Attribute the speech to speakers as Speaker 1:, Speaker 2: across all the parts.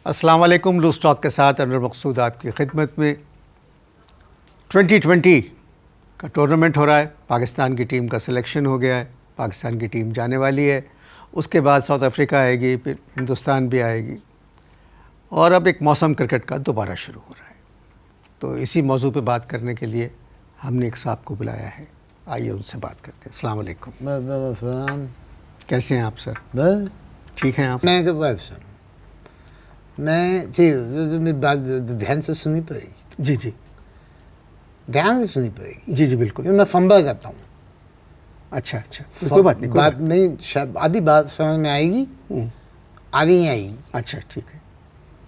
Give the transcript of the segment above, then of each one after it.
Speaker 1: अस्सलाम वालेकुम। Loose talk के साथ अनवर मकसूद आपकी खिदमत में। 2020 का टूर्नामेंट हो रहा है, पाकिस्तान की टीम का सिलेक्शन हो गया है, पाकिस्तान की टीम जाने वाली है। उसके बाद साउथ अफ्रीका आएगी, फिर हिंदुस्तान भी आएगी और अब एक मौसम क्रिकेट का दोबारा शुरू हो रहा है। तो इसी मौजू पे बात करने के लिए हमने एक साहब को बुलाया है, आइए उनसे बात करते हैं। अस्सलाम वालेकुम। कैसे हैं आप सर? ठीक हैं आप?
Speaker 2: मैं ठीक, मेरी बात ध्यान से सुननी पड़ेगी।
Speaker 1: जी जी,
Speaker 2: ध्यान से सुननी पड़ेगी।
Speaker 1: जी जी बिल्कुल।
Speaker 2: मैं फंबल करता हूँ।
Speaker 1: अच्छा अच्छा, कोई बात नहीं,
Speaker 2: बात नहीं, आधी बात समझ में आएगी, आधी नहीं आएगी।
Speaker 1: अच्छा ठीक है,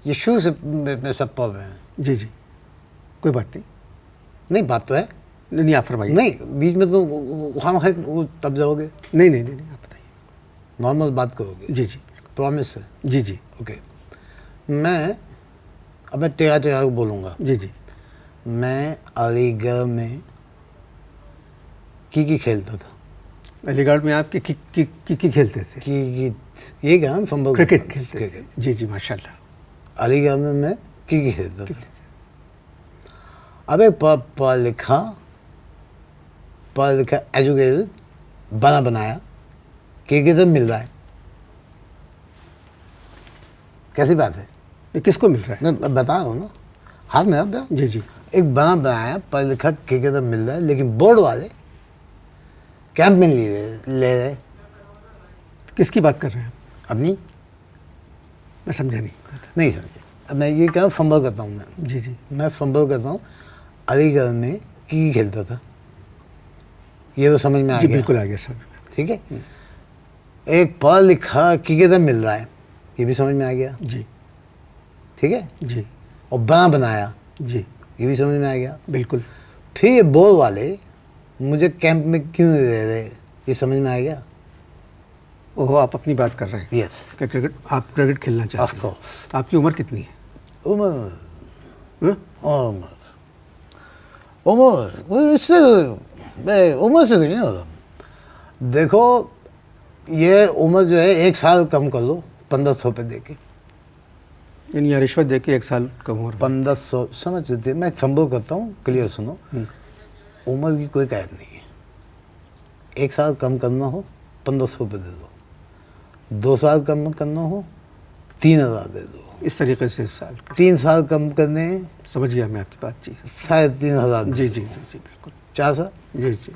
Speaker 2: ये शुरू से में सब प्रॉब्लम है।
Speaker 1: जी जी, कोई बात नहीं।
Speaker 2: नहीं, बात तो है।
Speaker 1: नहीं आप फरमाइए।
Speaker 2: नहीं, बीच में तो हम वो तब जाओगे।
Speaker 1: नहीं नहीं नहीं, आप बताइए।
Speaker 2: नॉर्मल बात करोगे।
Speaker 1: जी जी,
Speaker 2: प्रॉमिस है।
Speaker 1: जी जी,
Speaker 2: ओके। अब मैं टेढ़ा बोलूँगा।
Speaker 1: जी जी।
Speaker 2: मैं अलीगढ़ में की खेलता था।
Speaker 1: अलीगढ़ में आप की खेलते थे?
Speaker 2: की ये क्या फंबल
Speaker 1: क्रिकेट खेलते थे? जी जी, माशाल्लाह।
Speaker 2: अलीगढ़ में मैं की खेलता था। अब एक पढ़ा लिखा एजुकेटेड बनाया क्रिकेटर मिल रहा है। कैसी बात है?
Speaker 1: ये किसको मिल रहा है?
Speaker 2: मैं बता रहा हूँ ना, हाथ में अब
Speaker 1: जी जी।
Speaker 2: एक बनाया पढ़ा लिखा क्रिकेटर मिल रहा है, लेकिन बोर्ड वाले कैंप में ले रहे।
Speaker 1: किसकी बात कर रहे हैं?
Speaker 2: अपनी?
Speaker 1: मैं समझा
Speaker 2: नहीं समझे। अब मैं ये क्या फंबल करता हूँ। मैं
Speaker 1: जी जी,
Speaker 2: मैं फंबल करता हूँ। अलीगढ़ में की खेलता था, ये तो समझ में आ गया।
Speaker 1: बिल्कुल आ गया समझ में।
Speaker 2: ठीक है। एक पढ़ा लिखा क्रिकेटर मिल रहा है, ये भी समझ में आ गया।
Speaker 1: जी,
Speaker 2: ठीक है
Speaker 1: जी।
Speaker 2: और बनाया,
Speaker 1: जी,
Speaker 2: ये भी समझ में आ गया।
Speaker 1: बिल्कुल।
Speaker 2: फिर ये बोर्ड वाले मुझे कैंप में क्यों नहीं दे रहे, ये समझ में आ गया।
Speaker 1: ओहो, आप अपनी बात कर रहे हैं?
Speaker 2: यस,
Speaker 1: क्रिकेट, आप क्रिकेट खेलना चाहते हैं?
Speaker 2: Of course.
Speaker 1: आपकी उम्र कितनी है?
Speaker 2: उम्र से कुछ नहीं होता। देखो, ये उम्र जो है 1 साल कम कर लो 1500 पे दे के।
Speaker 1: यानी यहाँ रिश्वत दे के 1 साल कम हो रहा है?
Speaker 2: 1500 समझ लेते। मैं फंबल करता हूँ, क्लियर सुनो। उम्र की कोई कैद नहीं है। 1 साल कम करना हो 1500 पे दे दो, 2 साल कम करना हो 3000 दे दो।
Speaker 1: इस तरीके से 1 साल का।
Speaker 2: 3 साल कम करने,
Speaker 1: समझ गया मैं आपकी बात। जी,
Speaker 2: 3500।
Speaker 1: जी जी जी जी, बिल्कुल।
Speaker 2: 4 साल।
Speaker 1: जी जी।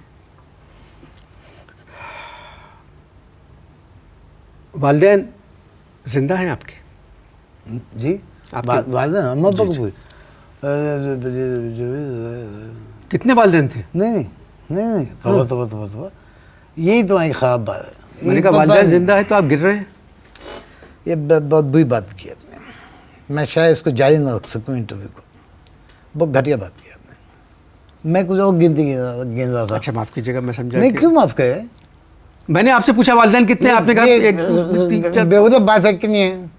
Speaker 1: वालिदैन जिंदा हैं आपके?
Speaker 2: जी, वालिदैन अम्मा को पूछ।
Speaker 1: कितने वालिदैन थे?
Speaker 2: नहीं, तोबा। यही तो एक ख़राब बात है।
Speaker 1: मैंने कहा वालिदैन जिंदा है तो आप गिर रहे हैं।
Speaker 2: ये बहुत बुरी बात की आपने। मैं शायद इसको जारी ना रख सकूँ इंटरव्यू को। बहुत घटिया बात की आपने। मैं कुछ और गिन रहा था।
Speaker 1: अच्छा, माफ़ कीजिएगा, मैं समझा
Speaker 2: नहीं, क्यों माफ़ करे?
Speaker 1: मैंने आपसे पूछा वालिदैन कितने, आपने कहा 1 2 3 4।
Speaker 2: बेहुदा बात है कि नहीं है?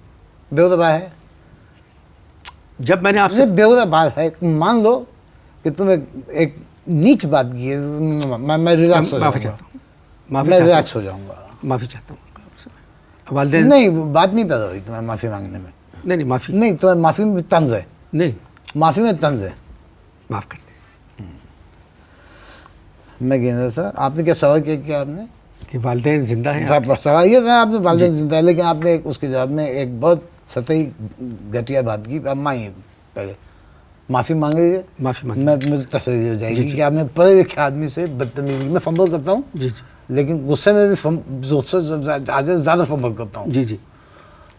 Speaker 2: बेहुदा बात है।
Speaker 1: जब मैंने आपसे
Speaker 2: बेहुदा बात है, मान लो कि तुमने एक नीच बात की है, मैं रिलैक्स हो जाऊंगा। मैं रिलैक्स हो जाऊंगा।
Speaker 1: माफ़ी चाहता हूँ वालिदैन।
Speaker 2: नहीं, बात नहीं पैदा हुई तुम्हें माफ़ी मांगने में।
Speaker 1: नहीं माफ़ी
Speaker 2: नहीं, तुम्हें माफ़ी में तंज है।
Speaker 1: नहीं,
Speaker 2: माफ़ी में तंज है।
Speaker 1: माफ़ करते।
Speaker 2: मैं कह रहा था, आपने क्या सवाल किया आपने?
Speaker 1: कि वालिदैन जिंदा हैं?
Speaker 2: सवाल ये था आपने वालिदैन जिंदा है, लेकिन आपने उसके जवाब में एक बहुत सतही घटिया बात की। अब मांगिए, पहले माफ़ी मांग लीजिए।
Speaker 1: माफ़ी मांग,
Speaker 2: मैं मुझे तसल्ली हो जाएगी कि आपने पढ़े लिखे आदमी से बदतमीजी। मैं फंबल करता हूँ।
Speaker 1: जी जी,
Speaker 2: लेकिन गुस्से में भी ज़्यादा फंबल करता हूँ।
Speaker 1: जी जी।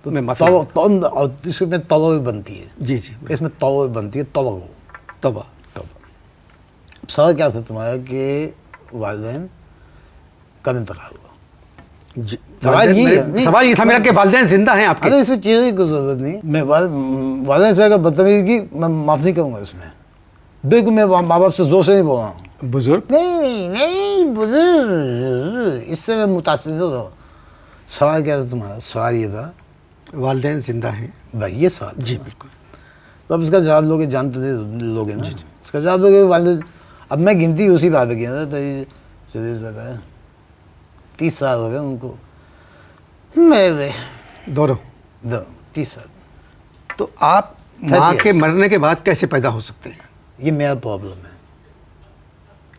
Speaker 1: तो मैं माफ़ी
Speaker 2: और इसमें तवा भी बनती है।
Speaker 1: जी जी,
Speaker 2: इसमें तवा भी बनती है। तवा
Speaker 1: तौबा।
Speaker 2: सवाल क्या था तुम्हारा कि वालिदैन कब इंतकाल हुआ?
Speaker 1: जी,
Speaker 2: सवाल
Speaker 1: ये था मेरा कि वालिदैन जिंदा हैं आपके?
Speaker 2: अरे इसमें चीज़ की कोई ज़रूरत नहीं। मैं वालिदैन से अगर बदतमीजी की, मैं माफ़ नहीं करूँगा इसमें। बिल्कुल, मैं माँ बाप से जोर से नहीं बोल रहा हूँ।
Speaker 1: बुजुर्ग?
Speaker 2: नहीं बुजुर्ग, इससे मैं मुतासिर हो रहा हूँ। सवाल क्या था तुम्हारा? सवाल ये था
Speaker 1: वालिदैन जिंदा हैं
Speaker 2: भाई, ये सवाल।
Speaker 1: जी बिल्कुल।
Speaker 2: तो अब इसका जवाब लोगे, जान तो लोगे ना। इसका जवाब दोगे वालिदैन। अब मैं गिनती उसी बात पे किया था भाई, 30 साल हो गए उनको। मैं
Speaker 1: दोनों
Speaker 2: 30 साल।
Speaker 1: तो आप माँ के मरने के बाद कैसे पैदा हो सकते हैं?
Speaker 2: ये मेरा प्रॉब्लम है,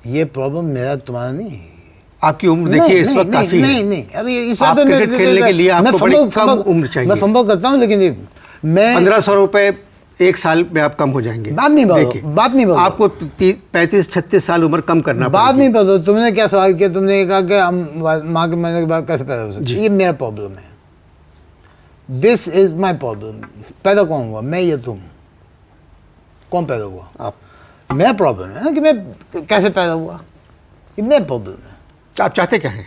Speaker 2: ये प्रॉब्लम मेरा तुम्हारा नहीं है।
Speaker 1: आपकी उम्र देखिए इस वक्त काफी है।
Speaker 2: नहीं अभी इस
Speaker 1: आप क्रिकेट खेलने के लिए आपको बड़ी कम उम्र चाहिए।
Speaker 2: मैं फंबल करता हूँ, लेकिन मैं
Speaker 1: 1500 रुपए एक साल में आप कम हो जाएंगे।
Speaker 2: बात नहीं बदलो
Speaker 1: आपको 35-36 साल उम्र कम करना
Speaker 2: बात नहीं बदलो। तुमने क्या सवाल किया? तुमने कहा कि हम माँ के मरने के बाद कैसे पैदा हो सकते? ये मेरा प्रॉब्लम है, दिस इज माई प्रॉब्लम। पैदा कौन हुआ, मैं या तुम? कौन पैदा हुआ?
Speaker 1: आप।
Speaker 2: मेरा प्रॉब्लम है कि मैं कैसे पैदा हुआ, ये मेरा प्रॉब्लम है।
Speaker 1: आप चाहते क्या हैं?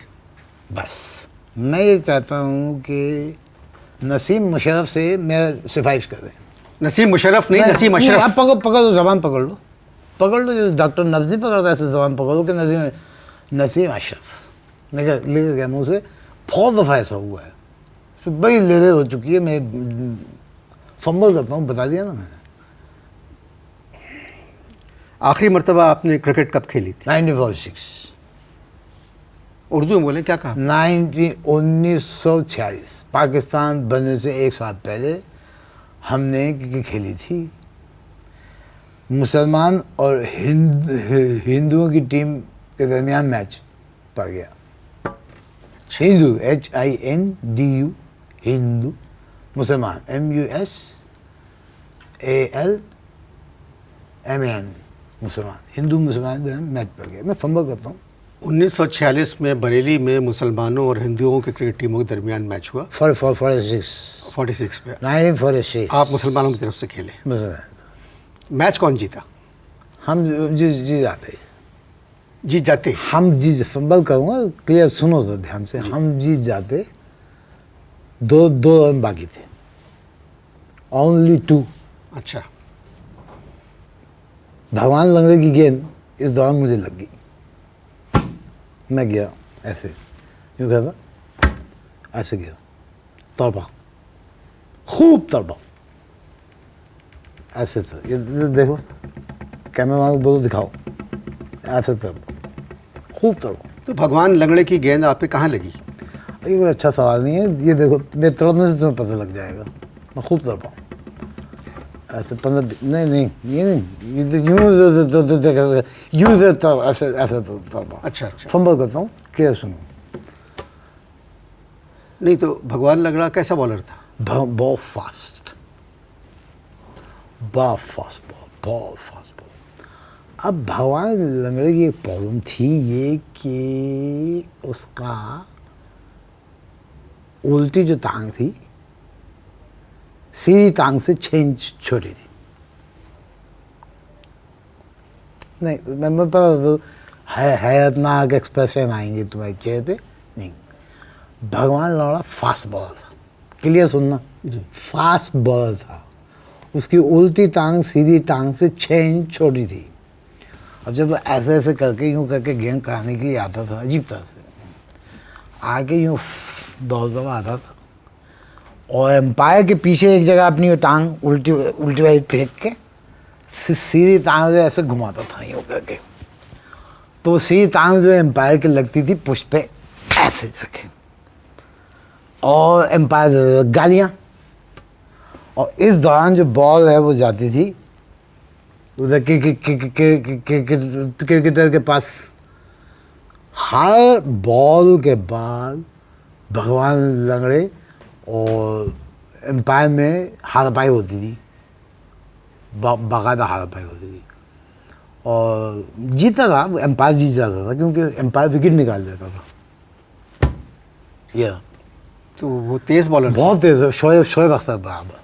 Speaker 2: बस मैं ये चाहता हूँ कि नसीम मुशर्रफ से मेरा सिफारिश कर दें।
Speaker 1: नसीम मुशर्रफ नहीं, नसीम अशरफ।
Speaker 2: आप पकड़ लो, जबान पकड़ लो, जैसे डॉक्टर नब्ज नहीं पकड़ता ऐसे जबान पकड़ लो कि नसीम अशरफ। लिख गया मुँह से, बहुत दफ़ा ऐसा हुआ है, तो बड़ी लेदर हो चुकी है। मैं फंबल करता हूँ, बता दिया ना मैंने।
Speaker 1: आखिरी मर्तबा आपने क्रिकेट कब खेली थी?
Speaker 2: 1946।
Speaker 1: उर्दू में बोलें, क्या कहा?
Speaker 2: 1946 पाकिस्तान बनने से एक साल पहले हमने क्रिकेट खेली थी। मुसलमान और हिंदुओं की टीम के दरमियान मैच पड़ गया। हिंदू HINDU, हिंदू, मुसलमान MUSALMAN, मुसलमान, हिंदू मुसलमान मैच पड़ गया। मैं फंबल करता हूँ।
Speaker 1: 1946 में बरेली में मुसलमानों और हिंदुओं की क्रिकेट टीमों के दरमियान मैच हुआ।
Speaker 2: 46
Speaker 1: में
Speaker 2: 1946
Speaker 1: आप मुसलमानों की तरफ से खेले। मैच कौन जीता?
Speaker 2: हम जी जाते।
Speaker 1: जीत जाते?
Speaker 2: हम जीत, फंबल करूँगा, क्लियर सुनो तो ध्यान से। हम जीत जाते, दो रन बाकी थे, ओनली 2।
Speaker 1: अच्छा।
Speaker 2: भगवान लंगड़े की गेंद इस दौरान मुझे लग गई। मैं गया ऐसे, यूँ कहता, ऐसे गया, तड़पा, खूब तड़पा, ऐसे था। ये देखो, कैमरा को बोलो दिखाओ, ऐसे तड़पा, खूब तड़पा।
Speaker 1: तो भगवान लंगड़े की गेंद आप पे कहाँ लगी?
Speaker 2: ये कोई अच्छा सवाल नहीं है, ये देखो, मेरे तड़पने से तुम्हें पता लग जाएगा। मैं खूब तड़पा, ऐसे 15 नहीं ये नहीं, यूँ ऐसे तड़पा।
Speaker 1: अच्छा।
Speaker 2: फंबल करता हूँ, क्या सुनो।
Speaker 1: नहीं तो भगवान लंगड़ा कैसा बॉलर था?
Speaker 2: बहुत फास्ट बॉल। अब भगवान लंगड़े की एक प्रॉब्लम थी ये कि उसका उल्टी जो टांग थी, सीधी टांग से 6 इंच छोटी थी। नहीं, मैं पता तो हैरतनाक एक्सप्रेशन आएंगे तुम्हारे चेहरे पे। नहीं, भगवान लौड़ा फास्ट बॉलर था। क्लियर सुनना जी, फास्ट बॉलर था। उसकी उल्टी टांग सीधी टांग से 6 इंच छोटी थी। अब जब ऐसे ऐसे करके यूँ करके गेंद कराने के लिए आता था, अजीब तरह से आके यूँ दौड़ आता था, और एम्पायर के पीछे एक जगह अपनी टांग उल्टी वाली फेंक के सीधी टांग जो ऐसे घुमाता था यूँ करके। तो सीधी टांग जो एम्पायर के लगती थी पुश पे ऐसे जाके, और एम्पायर गालियाँ। और इस दौरान जो बॉल है वो जाती थी उधर क्रिकेटर के पास। हर बॉल के बाद भगवान लंगड़े और एम्पायर में हाथापाई होती थी, बाकायदा हाथापाई होती थी, और जीता था एम्पायर, जीत जाता था क्योंकि एम्पायर विकेट निकाल देता था। यह
Speaker 1: तो वो तेज़ बॉलर,
Speaker 2: बहुत तेज़ है, शोएब अख्तर बराबर।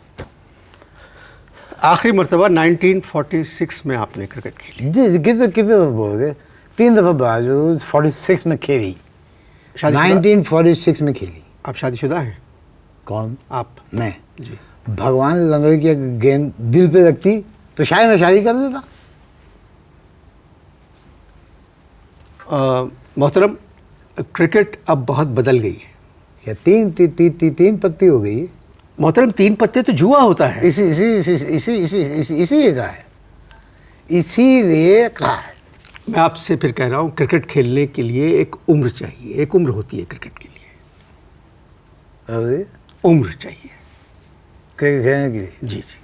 Speaker 1: आखिरी मरतबा 1946 में आपने क्रिकेट खेली।
Speaker 2: जी, कितने दफ़ा बोल गए? 3 दफ़ा बाजू 46 में खेली, 1946 में खेली।
Speaker 1: आप शादीशुदा हैं?
Speaker 2: कौन?
Speaker 1: आप?
Speaker 2: मैं
Speaker 1: जी।
Speaker 2: भगवान लंगड़े की गेंद दिल पे रखती तो शायद मैं शादी कर लेता।
Speaker 1: मोहतरम, क्रिकेट अब बहुत बदल गई है।
Speaker 2: क्या तीन पत्ती हो गई?
Speaker 1: मोहतरम, 3 पत्ते तो जुआ होता है।
Speaker 2: इसीलिए कहा है, इसीलिए कहा है।
Speaker 1: मैं आपसे फिर कह रहा हूँ, क्रिकेट खेलने के लिए एक उम्र चाहिए, एक उम्र होती है क्रिकेट के लिए।
Speaker 2: अरे
Speaker 1: उम्र चाहिए।
Speaker 2: क्रिकेट खेलने के लिए।
Speaker 1: जी जी।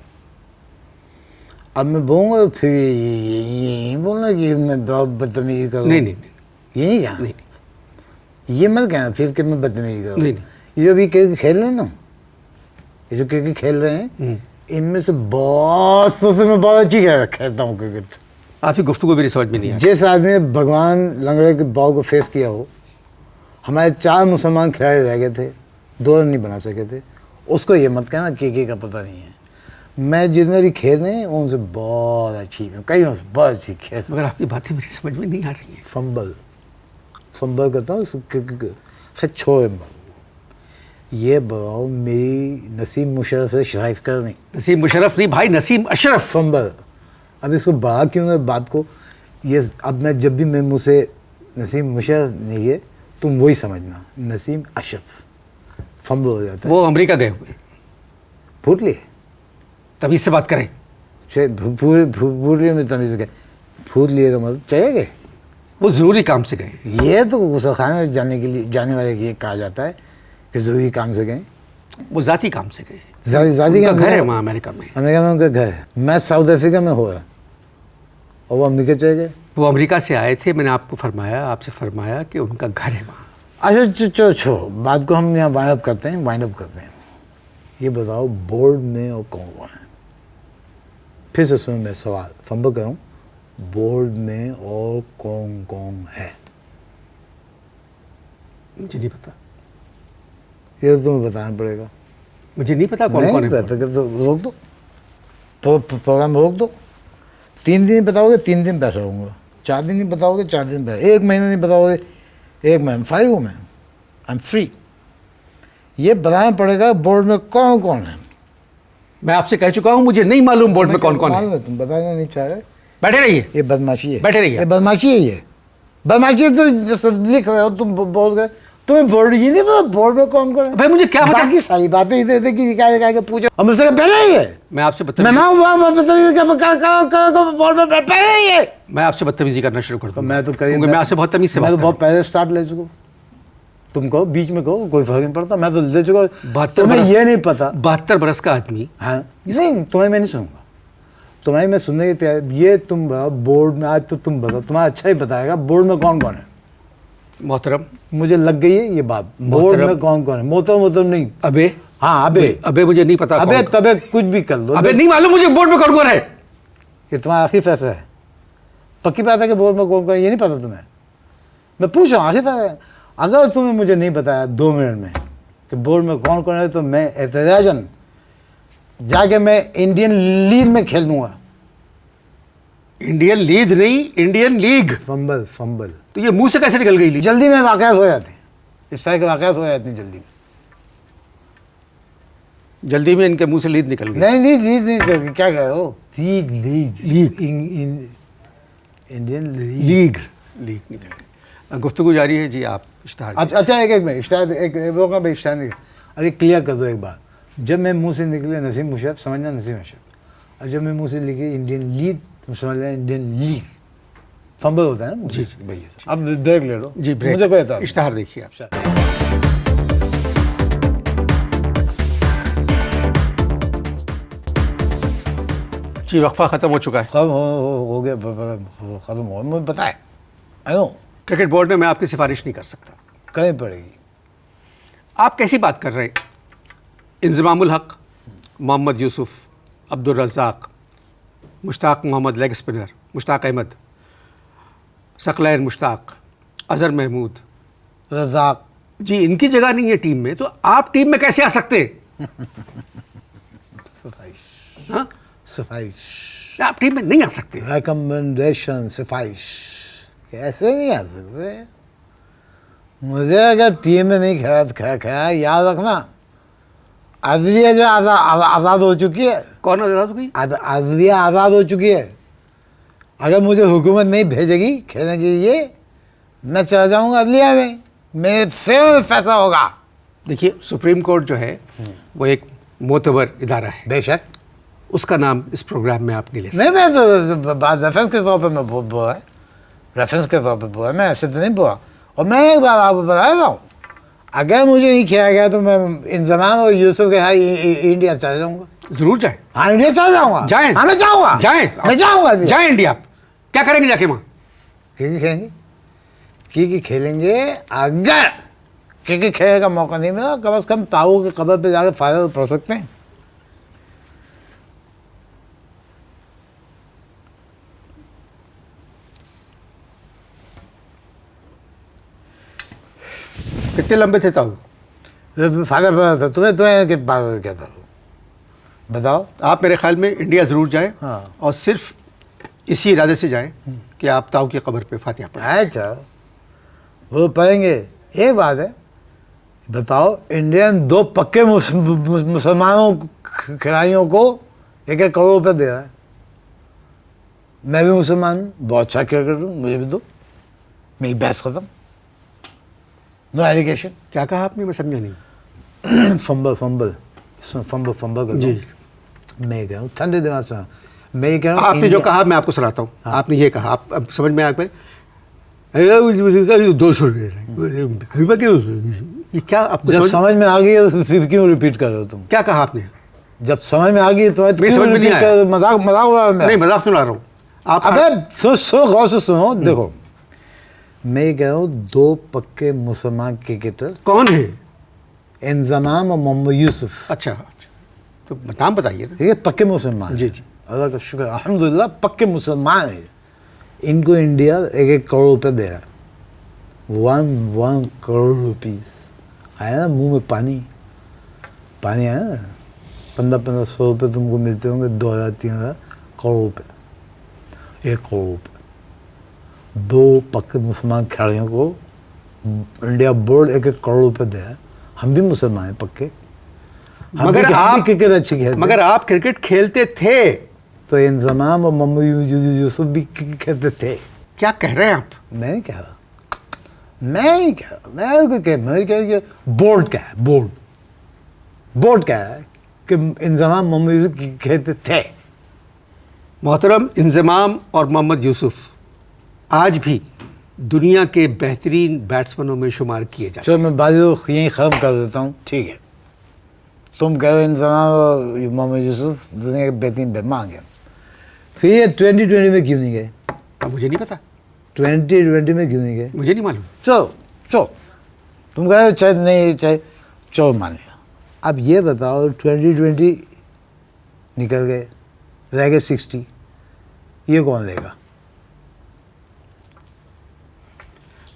Speaker 2: अब मैं बोलूँगा फिर ये बोलना कि मैं बहुत बदतमीजी कर रहा हूँ।
Speaker 1: नहीं नहीं नहीं
Speaker 2: यही क्या?
Speaker 1: नहीं
Speaker 2: ये मत कहना फिर कि मैं बदतमीजी कर रहा हूँ।
Speaker 1: नहीं, नहीं।
Speaker 2: ये जो अभी क्रिकेट खेल रहे हैं ना, ये जो क्रिकेट खेल रहे हैं, इनमें से बहुत से मैं बहुत अच्छी खेलता हूँ क्रिकेट।
Speaker 1: आपकी गुफ्तगू मेरी समझ में नहीं आ रही।
Speaker 2: जिस आदमी ने भगवान लंगड़े के बॉल को फेस किया हो, हमारे 4 मुसलमान खिलाड़ी रह गए थे, 2 रन नहीं बना सके थे, उसको ये मत कहना के का पता नहीं है। मैं जितने भी खेल रहे हैं उनसे बहुत अच्छी, कई बहुत अच्छी खेल।
Speaker 1: मगर आपकी बातें मेरी समझ में नहीं आ रही हैं।
Speaker 2: फंबल करता हूँ, छोड़ ये बताओ मेरी नसीम मुशर्रफ से शिकायत कर नहीं।
Speaker 1: नसीम मुशर्रफ नहीं भाई, नसीम अशरफ।
Speaker 2: फंबल। अब इसको बाहर क्यों ना बात को, ये अब मैं जब भी मैं मुँह से नसीम मुशर्रफ नहीं है, तुम वही समझना नसीम अशरफ। फंबल हो जाता है।
Speaker 1: वो अमेरिका गए हुए,
Speaker 2: फूट लिए
Speaker 1: तमीज से बात करें।
Speaker 2: फूट लिए में तमीज़ के फूट लिए का मतलब चाहिए कि
Speaker 1: वो ज़रूरी काम से गए।
Speaker 2: ये तो गुस्साखाने में जाने वाले की कहा जाता है कि ज़रूरी काम से गए।
Speaker 1: वो ज़ाती काम से गए।
Speaker 2: ज़ाती
Speaker 1: उनका
Speaker 2: काम
Speaker 1: घर
Speaker 2: से
Speaker 1: है
Speaker 2: गए।
Speaker 1: वहाँ अमेरिका में।
Speaker 2: अमेरिका में उनका घर है। मैं साउथ अफ्रीका में हो रहा और वो अमेरिका चले गए।
Speaker 1: वो अमेरिका से आए थे, मैंने आपको फरमाया, आपसे फरमाया कि उनका घर है वहाँ।
Speaker 2: अच्छा चो बात को हम यहाँ वाइंड अप करते हैं। ये बताओ बोर्ड में और कौन कौन है? फिर से सुनो मैं सवाल फंबल कर रहा हूँ, बोर्ड में और कौन कौन है?
Speaker 1: मुझे नहीं पता।
Speaker 2: ये तो तुम्हें बताना पड़ेगा।
Speaker 1: मुझे नहीं पता कौन कौन है।
Speaker 2: नहीं पता तो रोक दो, प्रोग्राम रोक दो। 3 दिन बताओगे, 3 दिन बैठा रहूँगा। 4 दिन नहीं बताओगे, 4 दिन बैठा। 1 महीना नहीं बताओगे, 1 महीना। फ्री हूँ मैं, आई एम फ्री। ये बताना पड़ेगा बोर्ड में कौन कौन है।
Speaker 1: मैं आपसे कह चुका हूँ, मुझे नहीं मालूम बोर्ड में कौन कौन है।
Speaker 2: तुम बताना नहीं चाह रहे।
Speaker 1: बैठे रहिए।
Speaker 2: ये बदमाशी है।
Speaker 1: बैठे रहिए।
Speaker 2: ये बदमाशी है। ये बदमाशी है। तो सब लिख रहे हो तुम, बोल गए तुम्हें बोर्ड ये नहीं पता बोर्ड में कौन कौन है?
Speaker 1: भाई मुझे क्या पता?
Speaker 2: बाकी सारी बातें इधर इधर की क्या पूछो और मुझसे बैठे रहिए।
Speaker 1: मैं आपसे
Speaker 2: मैं बोर्ड में बैठे रहिए।
Speaker 1: मैं आपसे बदतमीजी करना शुरू कर दूंगा।
Speaker 2: मैं तो
Speaker 1: क्योंकि मैं आपसे बहुत तमीज से
Speaker 2: मैं
Speaker 1: बात
Speaker 2: तो बहुत पहले स्टार्ट ले चुका हूँ। तुम कहो बीच में कहो, कोई फर्क नहीं पड़ता। मैं तो ले चुका हूँ। तुम्हें ये नहीं पता
Speaker 1: 72 बरस का आदमी।
Speaker 2: हाँ नहीं, तुम्हें मैं नहीं सुनूंगा। तुम्हारी मैं सुनने की तैयार। ये तुम बोर्ड में आज तो तुम बताओ, तुम्हारा अच्छा ही बताएगा बोर्ड में कौन कौन है।
Speaker 1: मोहतरम
Speaker 2: मुझे लग गई है ये बात, बोर्ड में कौन कौन है। मोहतरम नहीं।
Speaker 1: अबे
Speaker 2: हाँ
Speaker 1: अबे मुझे नहीं पता।
Speaker 2: अबे तबे कुछ भी कर लो।
Speaker 1: अबे नहीं मालूम मुझे बोर्ड में कौन कौन है।
Speaker 2: ये तुम्हारा आखिरी फैसला है। पक्की बात है कि बोर्ड में कौन कौन है, ये नहीं पता तुम्हें। मैं पूछ रहा हूँ, आखिरी फैसला है। अगर तुम्हें मुझे नहीं बताया 2 मिनट में कि बोर्ड में कौन कौन है, तो मैं एहतजाजन जाके मैं इंडियन लीग में खेल दूंगा।
Speaker 1: इंडियन लीग नहीं, इंडियन लीग।
Speaker 2: फंबल
Speaker 1: तो ये मुंह से कैसे निकल गई लीग?
Speaker 2: जल्दी में वाक़यात हो जाते हैं, इस तरह के वाक़यात हो जाते हैं जल्दी में।
Speaker 1: जल्दी में इनके मुंह से लीद निकल गई।
Speaker 2: नहीं लीग क्या कह रहे हो? लीग इंडियन
Speaker 1: लीग निकल गई। गुफ्तगू जारी है जी। आप इश्तहार।
Speaker 2: अच्छा एक मिनट इश्तहार भाई इश्तहार नहीं। अरे क्लियर कर दो एक बात। जब मैं मुंह से निकले नसीम मुशर्रफ, समझना नसीम अशरफ। और जब मैं मुंह से निकले इंडियन लीग, तुम समझ लेना इंडियन लीग। फंबल होता है ना
Speaker 1: जी
Speaker 2: भैया। अब ब्रेक ले लो
Speaker 1: जी। ब्रेक।
Speaker 2: मुझे कोई था
Speaker 1: इश्तहार देखिए आप। जी वक्फा ख़त्म हो चुका है।
Speaker 2: खत्म हो गया, ख़त्म हो। मुझे पता है, आई नो।
Speaker 1: क्रिकेट बोर्ड में मैं आपकी सिफारिश नहीं कर सकता।
Speaker 2: करनी पड़ेगी।
Speaker 1: आप कैसी बात कर रहे हैं? इंज़मामुल हक, मोहम्मद यूसुफ, अब्दुल रज़ाक, मुश्ताक मोहम्मद लेग स्पिनर, मुश्ताक अहमद, सकलैन मुश्ताक, अज़हर महमूद,
Speaker 2: रज़ाक
Speaker 1: जी इनकी जगह नहीं है टीम में, तो आप टीम में कैसे आ सकते?
Speaker 2: सिफारिश।
Speaker 1: हाँ
Speaker 2: सिफारिश।
Speaker 1: आप टीम में नहीं आ सकते।
Speaker 2: रिकमेंडेशन सिफारिश कैसे नहीं आ सकते? मुझे अगर टीम में नहीं खेला याद रखना, अदलिया जो आज़ाद हो चुकी है।
Speaker 1: कौन आज़ाद हो गई?
Speaker 2: अदलिया आज़ाद हो चुकी है। अगर मुझे हुकूमत नहीं भेजेगी खेलने के लिए, मैं चला जाऊँगा अदलिया में, मेरे फेवर फैसला होगा।
Speaker 1: देखिए सुप्रीम कोर्ट जो है वो एक मोतबर इदारा है।
Speaker 2: बेशक
Speaker 1: उसका नाम इस प्रोग्राम में आप नहीं ले सकते।
Speaker 2: नहीं, मैं तो बात रेफरेंस के तौर पे मैं बोला है, रेफरेंस के तौर पे बोला, मैं ऐसे तो नहीं बोला। और मैं एक बार आपको बता देता हूँ, अगर मुझे नहीं खिलाया गया तो मैं इंजमाम और यूसुफ के साथ इंडिया चला जाऊंगा।
Speaker 1: जरूर जाए,
Speaker 2: हाँ इंडिया चला जाऊंगा।
Speaker 1: जाएं।
Speaker 2: हाँ मैं जाऊंगा,
Speaker 1: जाएं,
Speaker 2: मैं जाऊंगा।
Speaker 1: जाएं इंडिया। क्या करेंगे जाके वहाँ?
Speaker 2: क्रिकेट खेलेंगे, क्रिकेट खेलेंगे। अगर क्रिकेट खेलने का मौका नहीं मिला, कम से कम ताऊ के कब्र पे जाकर फायदा तो पढ़ सकते हैं।
Speaker 1: कितने लंबे थे ताऊ?
Speaker 2: फायदा पड़ा था तुम्हें, के बारे में क्या था बताओ।
Speaker 1: आप मेरे ख्याल में इंडिया ज़रूर जाए,
Speaker 2: हाँ।
Speaker 1: और सिर्फ इसी इरादे से जाएं कि आप ताऊ की कब्र पे फातिहा पढ़ें।
Speaker 2: अच्छा वो पढ़ेंगे। एक बात है बताओ, इंडियन 2 पक्के मुसलमानों खिलाड़ियों को 1-1 करोड़ रुपये दे रहा है। मैं भी मुसलमान हूँ, बहुत अच्छा क्रिकेटर हूँ, मुझे भी दो, मेरी बहस खत्म। No allegation.
Speaker 1: क्या कहा आपने? मैं समझा नहीं।
Speaker 2: फंबल कर
Speaker 1: जी।
Speaker 2: मैं कह रहा हूँ ठंडे दिमाग से, मैं कह रहा हूँ
Speaker 1: आपने जो कहा मैं आपको सुनाता हूँ। आपने ये कहा, आप अब समझ में आ गए। 200 ले रहे हैं, ये क्या आपको
Speaker 2: जब समझ में आ गई तो फिर क्यों रिपीट कर रहे हो तुम?
Speaker 1: क्या कहा आपने?
Speaker 2: जब समझ में आ गई तो
Speaker 1: मेरी समझ में नहीं आया।
Speaker 2: मजाक हो रहा है मेरा।
Speaker 1: नहीं, मजाक सुना रहा हूँ। आप
Speaker 2: अबे सुनो गौर से सुनो। देखो मैं कह रहा हूँ 2 पक्के मुसलमान क्रिकेटर,
Speaker 1: कौन है?
Speaker 2: इंजमाम और मोहम्मद यूसुफ।
Speaker 1: अच्छा, तो नाम बताइए ना।
Speaker 2: ठीक है, पक्के मुसलमान।
Speaker 1: जी जी।
Speaker 2: अल्लाह का शुक्र, अल्हम्दुलिल्लाह पक्के मुसलमान है। इनको इंडिया 1-1 करोड़ रुपये दे रहा है। 1 करोड़ रुपीस आया ना मुंह में पानी आया ना। 1500 रुपये तुमको मिलते होंगे, 2000-3000 करोड़ रुपये, 1 करोड़ रुपये 2 पक्के मुसलमान खिलाड़ियों को इंडिया बोर्ड 1-1 करोड़ रुपये दे रहा है। हम भी मुसलमान हैं पक्के,
Speaker 1: मगर आप
Speaker 2: क्रिकेट अच्छी खेलते,
Speaker 1: मगर आप क्रिकेट खेलते थे
Speaker 2: तो इंजमाम और मोहम्मद यूसुफ भी खेलते थे।
Speaker 1: क्या कह रहे हैं आप?
Speaker 2: मैं नहीं कह रहा, मैं क्या बोर्ड क्या है, बोर्ड क्या है कि इंजमाम मोहम्मद यूसुफ खेलते थे।
Speaker 1: मोहतरम, इंजमाम और मोहम्मद यूसुफ आज भी दुनिया के बेहतरीन बैट्समैनों में शुमार किए जाते हैं।
Speaker 2: चलो मैं बात यहीं ख़त्म कर देता हूँ, ठीक है। तुम कह रहे हो इंजमाम और मोहम्मद यूसुफ दुनिया के बेहतरीन बैट्समैन गए, फिर ये 2020 में क्यों नहीं गए?
Speaker 1: अब मुझे नहीं पता,
Speaker 2: 2020 में क्यों नहीं गए?
Speaker 1: मुझे नहीं मालूम।
Speaker 2: चलो तुम कह रहे हो चाहे नहीं चाहे, चलो मान लिया। अब ये बताओ 2020 निकल गए, रह गए 60, ये कौन लेगा?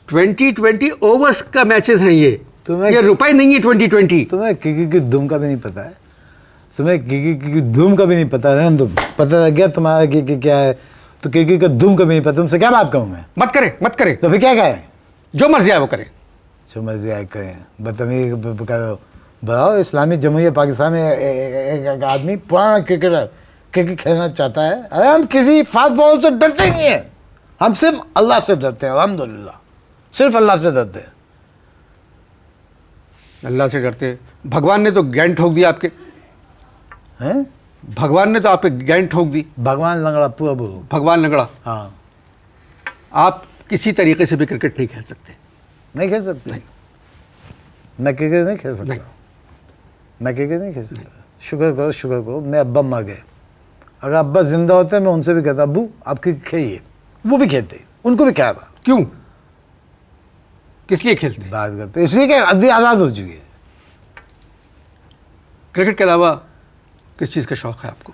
Speaker 1: 2020 ओवर्स का मैचेस हैं ये
Speaker 2: तुम्हें
Speaker 1: ये रुपए नहीं है 2020।
Speaker 2: तुम्हें क्रिकेट की धूम का भी नहीं पता है, तुम्हें क्रिकेट की धूम का भी नहीं पता है। तुम पता लग गया तुम्हारा क्रिकेट क्या है, तो क्रिकेट का धूम का भी नहीं पता। तुमसे क्या बात कहूँ मैं?
Speaker 1: मत करे
Speaker 2: तो फिर क्या कहें?
Speaker 1: जो मर्जी आए वो करे।
Speaker 2: जो मर्जी आए करें, बदतमीजी बताओ। इस्लामी जमहूरिया पाकिस्तान में एक आदमी पुराना क्रिकेटर क्रिकेट खेलना चाहता है। अरे हम किसी फास्ट बॉल से डरते ही नहीं है, हम सिर्फ अल्लाह से डरते हैं। अल्हम्दुलिल्लाह सिर्फ अल्लाह से डरते हैं।
Speaker 1: अल्लाह से डरते? भगवान ने तो गैंड ठोक दिया आपके,
Speaker 2: हैं?
Speaker 1: भगवान ने तो आपके गैंड ठोक दी।
Speaker 2: भगवान लंगड़ा पूरा बोलो।
Speaker 1: भगवान लंगड़ा।
Speaker 2: हाँ,
Speaker 1: आप किसी तरीके से भी क्रिकेट नहीं खेल सकते।
Speaker 2: नहीं खेल सकते।
Speaker 1: नहीं।
Speaker 2: मैं क्रिकेट नहीं खेल सकता।
Speaker 1: नहीं।
Speaker 2: मैं क्रिकेट नहीं खेल सकता। शुक्र करो मैं अब्बा मर गए। अगर अब्बा जिंदा होते मैं उनसे भी कहता अब्बू आप क्रिकेट खेलिए, वो भी खेलते, उनको भी क्या था।
Speaker 1: क्यों? किस लिए खेलते हैं?
Speaker 2: बात करते इसलिए क्या अद्दी आज़ाद हो चुकी है।
Speaker 1: क्रिकेट के अलावा किस चीज़ का शौक़ है आपको?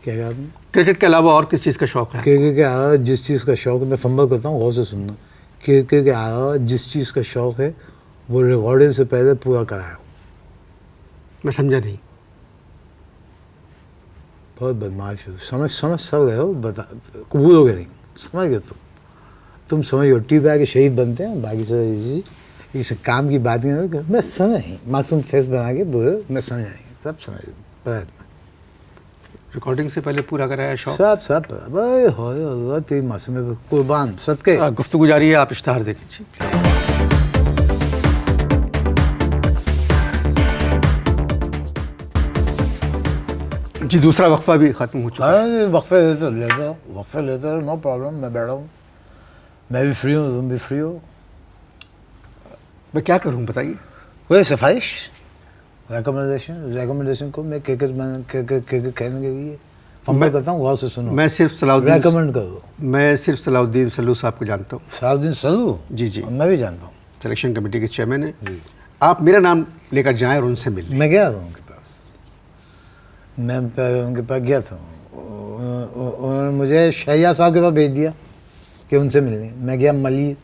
Speaker 2: क्या कहा आपने?
Speaker 1: क्रिकेट के अलावा और किस चीज़ का शौक़ है?
Speaker 2: क्रिकेट के अलावा जिस चीज़ का शौक़ है, मैं फंबल करता हूँ, गौर से सुनना। क्रिकेट के अलावा जिस चीज़ का शौक़ है वो रिकॉर्डिंग से पहले पूरा कराया हूँ।
Speaker 1: मैं समझा नहीं।
Speaker 2: बहुत बदमाश हो, समझ सब गए हो, बता कबूलोगे नहीं, समझ गए तुम समझ गए। टी पे आके शहीद बनते हैं, बाकी सब इस काम की बात नहीं है। मैं समझ मासूम फेस बना के बोले, मैं समझ नहीं, सब समझ पता है।
Speaker 1: रिकॉर्डिंग से पहले पूरा कराया शौक़?
Speaker 2: सब पता भाई। हो अल्लाह तेरी मासूम कुर्बान सदके।
Speaker 1: गुफ्तगू जारी है, आप इश्तहार देखिए। जी दूसरा वक्फा भी ख़त्म हो चुका है।
Speaker 2: वक्फे लेते नो प्रॉब्लम। मैं बैठा हूँ, मैं भी फ्री हूँ, तुम भी फ्री हो।
Speaker 1: मैं क्या करूं बताइए?
Speaker 2: वही सिफारिश, रिकमेंडेशन को मैं क्रिकेट खेलने के लिए फंबल करता हूँ। गौर से सुनो,
Speaker 1: मैं सिर्फ सलाउद्दीन
Speaker 2: रेकमेंड कर दो।
Speaker 1: मैं सिर्फ सलाउद्दीन सल्लू साहब को जानता हूँ।
Speaker 2: सलाउद्दीन सल्लू?
Speaker 1: जी जी,
Speaker 2: मैं भी जानता हूँ,
Speaker 1: सिलेक्शन कमेटी के चेयरमैन है। आप मेरा नाम लेकर जाएं और उनसे मिल लें।
Speaker 2: मैं गया था उनके पास, मैं उनके पास गया था, उन्होंने मुझे शहजाद साहब के पास भेज दिया कि उनसे मिलने। मैं गया मलिर,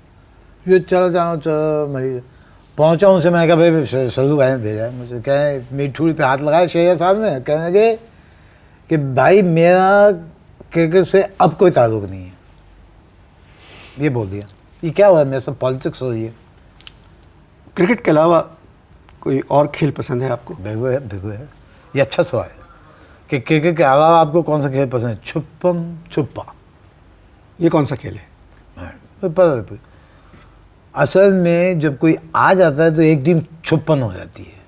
Speaker 2: ये चलो जाओ चलो मलिर। पहुंचा उनसे, मैं कहा भाई सल्लू भाई ने भेजा है मुझे। कहें मेरी ठूड़ी पे हाथ लगाया शहजाद साहब ने, कहने लगे कि भाई मेरा क्रिकेट से अब कोई ताल्लुक नहीं है। ये बोल दिया। ये क्या हुआ, मेरे सब पॉलिटिक्स हो रही है।
Speaker 1: क्रिकेट के अलावा कोई और खेल पसंद है आपको?
Speaker 2: बिल्कुल है, बिल्कुल है। ये अच्छा सवाल है कि क्रिकेट के अलावा आपको कौन सा खेल पसंद है? छुपम छुपा।
Speaker 1: ये कौन सा खेल है?
Speaker 2: पता, असल में जब कोई आ जाता है तो एक टीम छुपन हो जाती है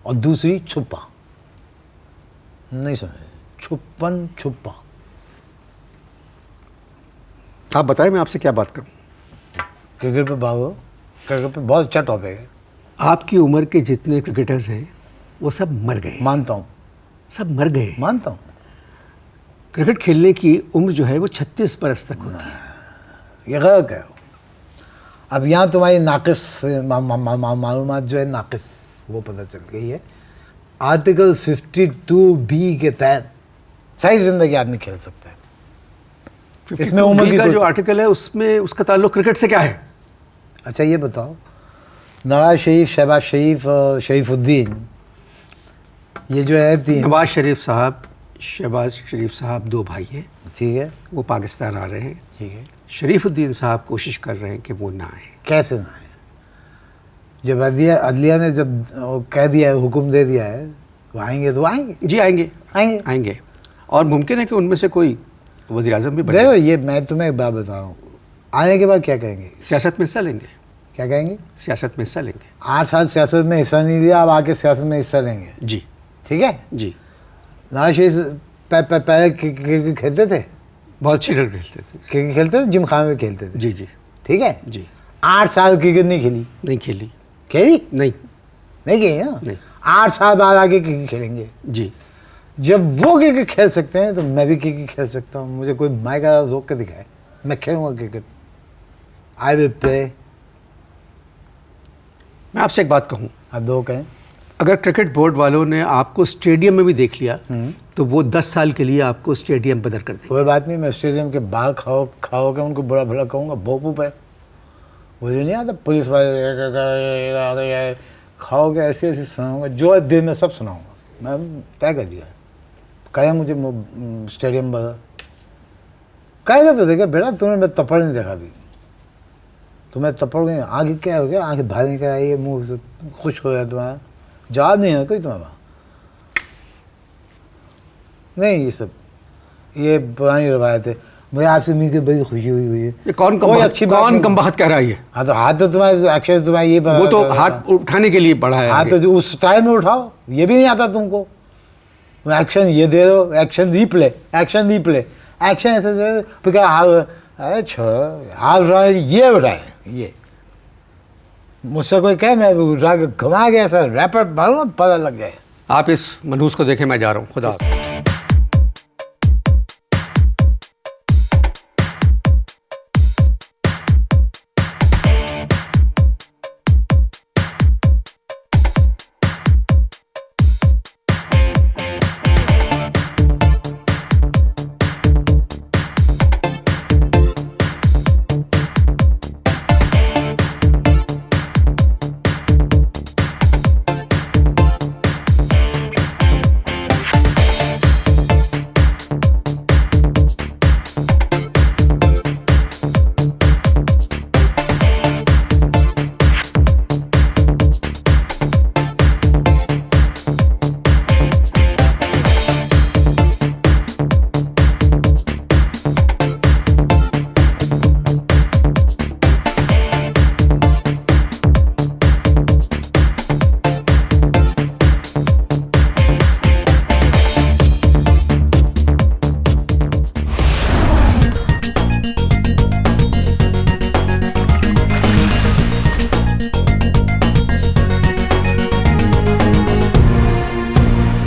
Speaker 2: और दूसरी छुपा। नहीं समझे? छुपन छुपा।
Speaker 1: आप बताएं, मैं आपसे क्या बात करूं?
Speaker 2: क्रिकेट पे बात हो, क्रिकेट पे बहुत अच्छा टॉपिक है।
Speaker 1: आपकी उम्र के जितने क्रिकेटर्स हैं वो सब मर गए।
Speaker 2: मानता हूँ,
Speaker 1: सब मर गए।
Speaker 2: मानता हूँ।
Speaker 1: क्रिकेट खेलने की उम्र जो है वो 36 बरस तक होती है।
Speaker 2: ये गलत है। अब यहाँ तुम्हारी नाकिस मालूमात जो है नाकिस, वो पता चल गई है। आर्टिकल 52B के तहत सही जिंदगी आदमी खेल सकता है। इसमें उम्र की
Speaker 1: का जो आर्टिकल है उसमें उसका ताल्लुक क्रिकेट से क्या है?
Speaker 2: अच्छा ये बताओ, नवाज शरीफ, शहबाज शरीफ और शरीफुद्दीन, ये जो है तीन।
Speaker 1: नवाज शरीफ साहब, शहबाज शरीफ साहब 2 भाई हैं।
Speaker 2: ठीक है,
Speaker 1: वो पाकिस्तान आ रहे हैं।
Speaker 2: ठीक है।
Speaker 1: शरीफुद्दीन साहब कोशिश कर रहे हैं कि वो ना आए।
Speaker 2: कैसे ना है? जब अदलिया ने जब कह दिया है, हुक्म दे दिया है, वो आएंगे तो आएंगे।
Speaker 1: जी आएंगे,
Speaker 2: आएंगे,
Speaker 1: आएंगे। और मुमकिन है कि उनमें से कोई वज़ीर आज़म भी बने।
Speaker 2: देखो ये मैं तुम्हें एक बात बता रहा हूँ, आने के बाद क्या कहेंगे?
Speaker 1: सियासत में हिस्सा लेंगे।
Speaker 2: क्या कहेंगे?
Speaker 1: सियासत में हिस्सा लेंगे।
Speaker 2: 8 साल सियासत में हिस्सा नहीं दिया, अब आके सियासत में हिस्सा लेंगे।
Speaker 1: जी
Speaker 2: ठीक है।
Speaker 1: जी।
Speaker 2: नवाज शरीफ पहले क्रिकेट खेलते थे,
Speaker 1: बहुत अच्छी क्रिकेट खेलते थे।
Speaker 2: क्रिकेट खेलते थे, जिम खाने में खेलते थे।
Speaker 1: जी जी
Speaker 2: ठीक है।
Speaker 1: जी।
Speaker 2: 8 साल क्रिकेट नहीं खेली।
Speaker 1: नहीं खेली।
Speaker 2: खेली?
Speaker 1: नहीं
Speaker 2: नहीं खेली ना।
Speaker 1: नहीं।
Speaker 2: 8 साल बाद आगे क्रिकेट खेलेंगे।
Speaker 1: जी।
Speaker 2: जब वो क्रिकेट खेल सकते हैं तो मैं भी क्रिकेट खेल सकता हूँ। मुझे कोई माइका रोक के दिखाए, मैं खेलूंगा क्रिकेट। I will play.
Speaker 1: मैं आपसे एक बात कहूँ,
Speaker 2: अब 2 कहें।
Speaker 1: अगर क्रिकेट बोर्ड वालों ने आपको स्टेडियम में भी देख लिया तो वो 10 साल के लिए आपको स्टेडियम बदर कर देंगे।
Speaker 2: कोई बात नहीं, मैं स्टेडियम के बाहर खाओ के उनको बुरा भला कहूँगा, भोपू पे। वो जो नहीं आता पुलिस वाले, खाओगे ऐसे ऐसे सुनाऊंगा, जो दिन में सब सुनाऊंगा। मैं तय कर दिया, कहे मुझे स्टेडियम बदल कहेगा तो देखा बेटा, तुम्हें मैं तपड़ नहीं देखा अभी। तुम्हें तपड़ गई आगे क्या हो गया, आगे बाहर निकल आई है, मुँह से खुश हो गया तुम्हारा, जवाब नहीं है कोई तुम्हारा। नहीं, ये सब ये पुरानी रवायत है। मुझे आपसे मिलकर बड़ी खुशी हुई है।
Speaker 1: ये कौन कम बात कह रहा है? ये
Speaker 2: हाँ तो हाथ तो तुम्हारे अक्षर तुम्हारे ये
Speaker 1: वो तो हाथ उठाने के लिए बढ़ा है।
Speaker 2: हाँ तो जो उस टाइम में उठाओ, ये भी नहीं आता तुमको। एक्शन ये दे दो, action replay, action replay, action ऐसे दे दो। अरे छोड़ो, हाथ ये उठाए, ये मुझसे कोई कहे मैं उठा के घुमा गया, ऐसा रैपर मारूंगा, पता लग गया।
Speaker 1: आप इस मनहूस को देखें, मैं जा रहा हूँ। खुदा हाफ़िज़।